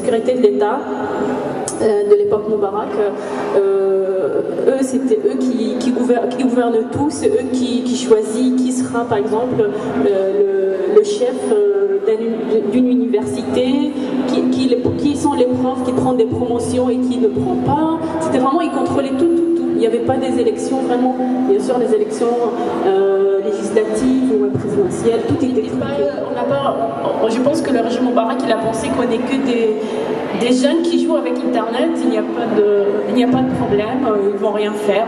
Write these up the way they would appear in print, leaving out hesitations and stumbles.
sécurité de l'État de l'époque Moubarak. C'était eux qui gouvernent tout, c'est eux qui choisissent qui sera par exemple le chef d'une université, qui sont les profs qui prennent des promotions et qui ne prend pas. C'était vraiment, ils contrôlaient tout. Il n'y avait pas des élections vraiment, bien sûr les élections législatives ou présidentielles, tout était je pense que le régime Moubarak il a pensé qu'on n'est que des jeunes qui jouent avec Internet, il n'y a pas de problème, ils ne vont rien faire.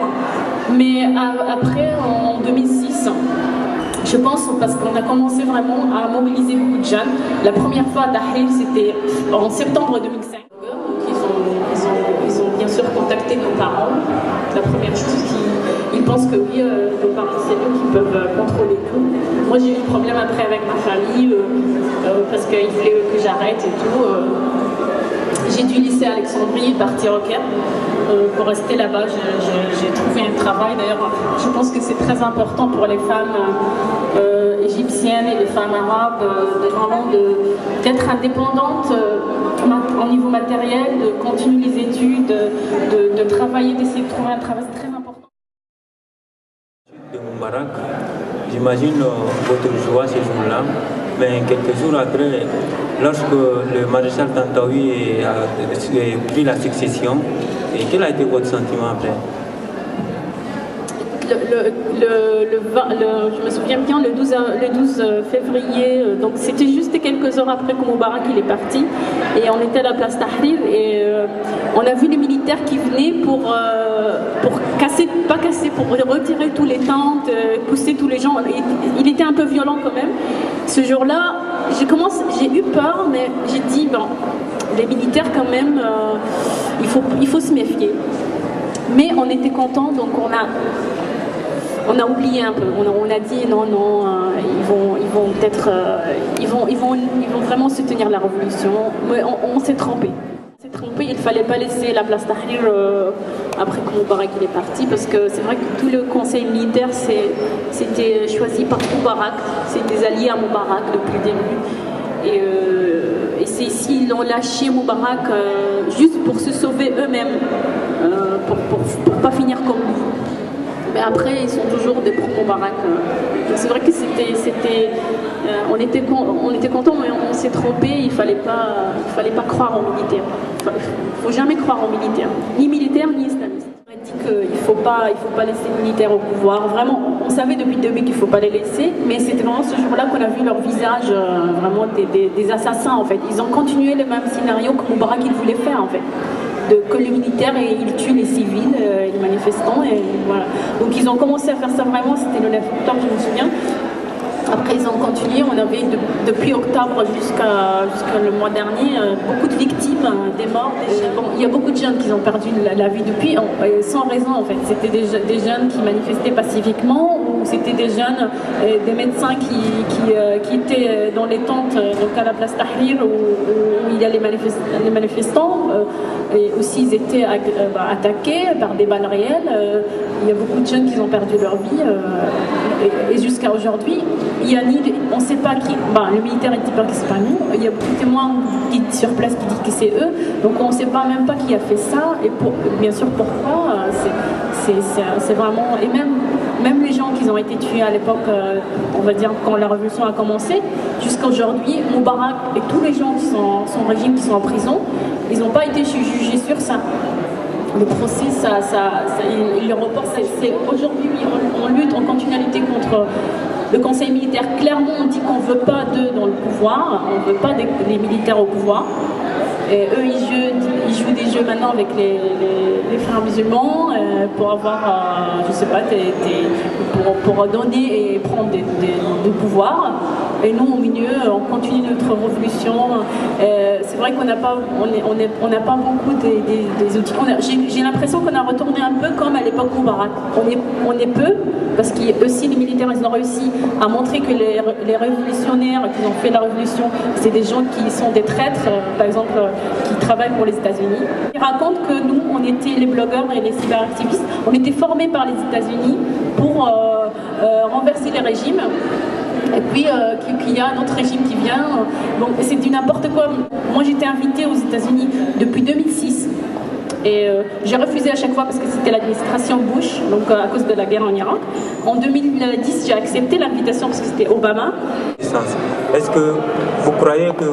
Mais après, en 2006, je pense, parce qu'on a commencé vraiment à mobiliser beaucoup de jeunes. La première fois à Tahrir, c'était en septembre 2005. Ils ont bien sûr contacté nos parents. La première chose, ils pensent que oui, nos parents, c'est eux qui peuvent contrôler tout. Moi, j'ai eu des problèmes après avec ma famille, parce qu'ils voulaient que j'arrête et tout. J'ai dû laisser Alexandrie et partir au Caire. Pour rester là-bas, j'ai trouvé un travail. D'ailleurs, je pense que c'est très important pour les femmes égyptiennes et les femmes arabes d'être indépendantes au niveau matériel, de continuer les études, de travailler, d'essayer de trouver un travail très important. De Moubarak, j'imagine votre joie ces jours-là, mais quelques jours après, lorsque le maréchal Tantawi a pris la succession, et quel a été votre sentiment après? Je me souviens bien, le 12 février, donc c'était juste quelques heures après que Moubarak il est parti, et on était à la place Tahrir, et on a vu les militaires qui venaient pour retirer tous les tentes, pousser tous les gens. Il était un peu violent quand même. Ce jour-là, j'ai eu peur, mais j'ai dit, bon, les militaires quand même, il faut se méfier. Mais on était contents, donc on a oublié un peu. On a dit non, ils vont vraiment soutenir la révolution. Mais on s'est trompé. Il ne fallait pas laisser la place Tahrir après que Moubarak il est parti, parce que c'est vrai que tout le conseil militaire c'était choisi par Moubarak, c'est des alliés à Moubarak depuis le début. Et c'est ici ils l'ont lâché Moubarak juste pour se sauver eux-mêmes, pour pas finir comme nous. Mais après, ils sont toujours des pro-Moubarak. C'est vrai que on était contents, mais on s'est trompé. Il fallait pas croire aux militaires. Il faut jamais croire aux militaires, ni militaires ni islamistes. On a dit qu'il ne faut pas laisser les militaires au pouvoir. Vraiment, on savait depuis le début qu'il ne faut pas les laisser, mais c'était vraiment ce jour-là qu'on a vu leur visage, vraiment des assassins en fait. Ils ont continué le même scénario que Moubarak il voulait faire en fait. Que les militaires ils tuent les civils, les manifestants, et voilà. Donc ils ont commencé à faire ça vraiment, c'était le 9 octobre, je me souviens. Après ils ont continué, on avait depuis octobre jusqu'à le mois dernier beaucoup de victimes, des morts, il y a beaucoup de jeunes qui ont perdu la vie depuis, sans raison en fait. C'était des jeunes qui manifestaient pacifiquement, ou c'était des jeunes, des médecins qui étaient dans les tentes, donc à la place Tahrir où il y a les manifestants, et aussi ils étaient attaqués par des balles réelles. Il y a beaucoup de jeunes qui ont perdu leur vie, et jusqu'à aujourd'hui, on ne sait pas qui. Le militaire ne dit pas que c'est pas nous. Il y a beaucoup de témoins sur place qui disent que c'est eux. Donc on ne sait pas même pas qui a fait ça, et bien sûr pourquoi. C'est vraiment. Et même les gens qui ont été tués à l'époque, on va dire quand la révolution a commencé, jusqu'à aujourd'hui, Moubarak et tous les gens qui sont son régime, qui sont en prison, ils n'ont pas été jugés sur ça. Le procès, il le reporte. Aujourd'hui, on lutte en continualité contre le conseil militaire. Clairement, on dit qu'on ne veut pas d'eux dans le pouvoir, on ne veut pas des militaires au pouvoir. Et eux, ils jouent des jeux maintenant avec les frères musulmans pour avoir, je sais pas, pour donner et prendre du pouvoir. Et nous, au milieu, on continue notre révolution. C'est vrai qu'on n'a pas beaucoup des outils. J'ai l'impression qu'on a retourné un peu comme à l'époque Moubarak. On est peu, parce qu'aussi les militaires, ils ont réussi à montrer que les révolutionnaires qui ont fait la révolution, c'est des gens qui sont des traîtres, par exemple, qui travaillent pour les États-Unis. Ils racontent que nous, on était les blogueurs et les cyberactivistes, on était formés par les États-Unis pour renverser les régimes. Et puis qu'il y a un autre régime qui vient. Bon, c'est du n'importe quoi. Moi, j'étais invitée aux États-Unis depuis 2006. Et j'ai refusé à chaque fois parce que c'était l'administration Bush, donc à cause de la guerre en Irak. En 2010, j'ai accepté l'invitation parce que c'était Obama. Est-ce que vous croyez que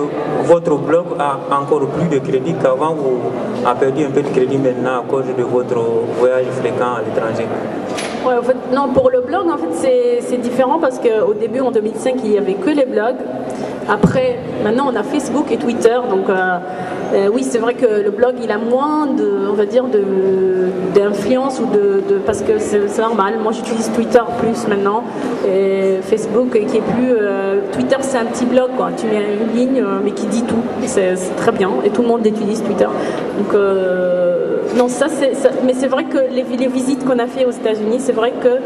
votre blog a encore plus de crédit qu'avant ou a perdu un peu de crédit maintenant à cause de votre voyage fréquent à l'étranger? Ouais, en fait, non, pour le blog, en fait, c'est différent parce qu'au début, en 2005, il n'y avait que les blogs. Après, maintenant, on a Facebook et Twitter. Donc, oui, c'est vrai que le blog, il a moins on va dire, d'influence ou parce que c'est normal. Moi, j'utilise Twitter plus maintenant. Et Facebook, qui est plus. Twitter, c'est un petit blog, quoi. Tu mets une ligne, mais qui dit tout. C'est très bien. Et tout le monde utilise Twitter. Donc, non, mais c'est vrai que les visites qu'on a fait aux États-Unis, c'est vrai que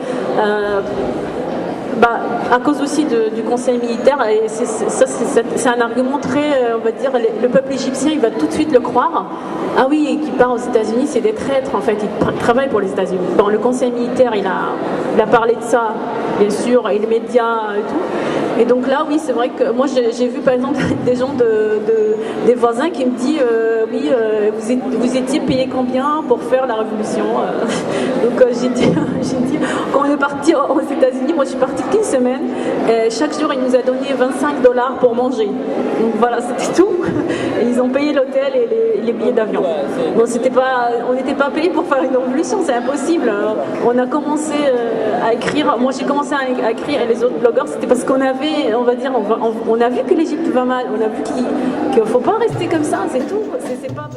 à cause aussi du conseil militaire, et c'est un argument très, on va dire, le peuple égyptien, il va tout de suite le croire. Ah oui, qui part aux États-Unis, c'est des traîtres, en fait, ils travaillent pour les États-Unis. Bon, le conseil militaire, il a parlé de ça, bien sûr, et les médias et tout. Et donc là, oui, c'est vrai que moi, j'ai vu, par exemple, des gens, des voisins qui me disent, oui, vous étiez payé combien pour faire la révolution? Donc j'ai dit, quand on est parti aux États-Unis, moi je suis partie qu'une semaine, et chaque jour il nous a donné $25 pour manger. Donc voilà, c'était tout. Et ils ont payé l'hôtel et les billets d'avion. Bon, on n'était pas payé pour faire une révolution, c'est impossible. On a commencé à écrire, moi j'ai commencé à écrire, et les autres blogueurs, c'était parce qu'on avait, on va dire, on a vu que l'Égypte va mal, on a vu qu'il ne faut pas rester comme ça, c'est tout. C'est pas...